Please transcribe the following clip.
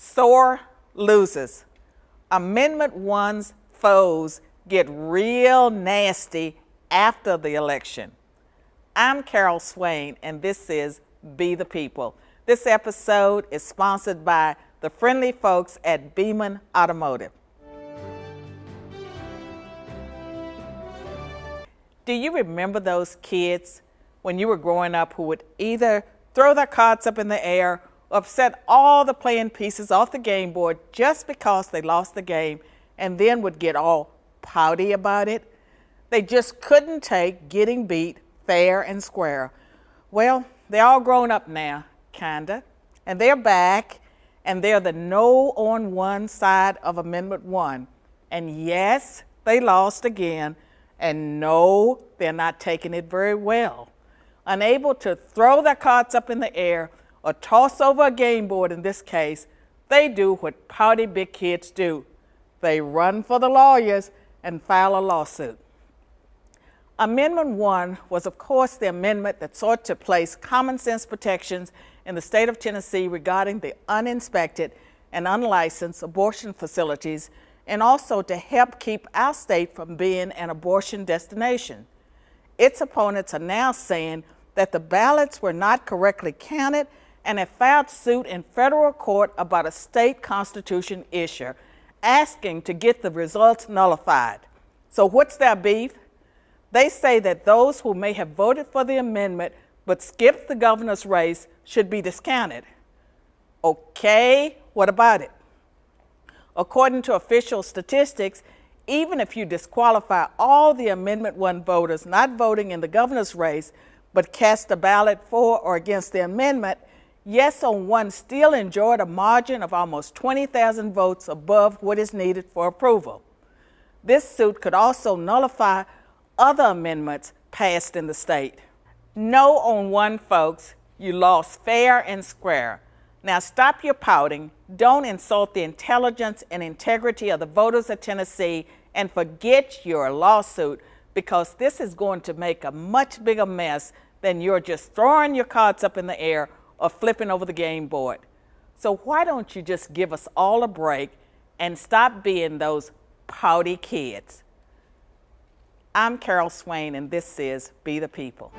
Sore loses. Amendment 1's foes get real nasty after the election. I'm Carol Swain, and this is Be the People. This episode is sponsored by the friendly folks at Beeman Automotive. Do you remember those kids when you were growing up who would either throw their cards up in the air or upset all the playing pieces off the game board just because they lost the game and then would get all pouty about it? They just couldn't take getting beat fair and square. Well, they're all grown up now, kinda, and they're back, and they're the no on one side of Amendment 1. And yes, they lost again, and no, they're not taking it very well. Unable to throw their cards up in the air or toss over a game board in this case, they do what pouty big kids do. They run for the lawyers and file a lawsuit. Amendment 1 was, of course, the amendment that sought to place common sense protections in the state of Tennessee regarding the uninspected and unlicensed abortion facilities, and also to help keep our state from being an abortion destination. Its opponents are now saying that the ballots were not correctly counted and have filed suit in federal court about a state constitution issue, asking to get the results nullified. So what's their beef? They say that those who may have voted for the amendment but skipped the governor's race should be discounted. Okay, what about it? According to official statistics, even if you disqualify all the Amendment 1 voters not voting in the governor's race but cast a ballot for or against the amendment, Yes on 1 still enjoyed a margin of almost 20,000 votes above what is needed for approval. This suit could also nullify other amendments passed in the state. No on 1, folks, you lost fair and square. Now stop your pouting, don't insult the intelligence and integrity of the voters of Tennessee, and forget your lawsuit, because this is going to make a much bigger mess than you're just throwing your cards up in the air or flipping over the game board. So why don't you just give us all a break and stop being those pouty kids? I'm Carol Swain, and this is Be the People.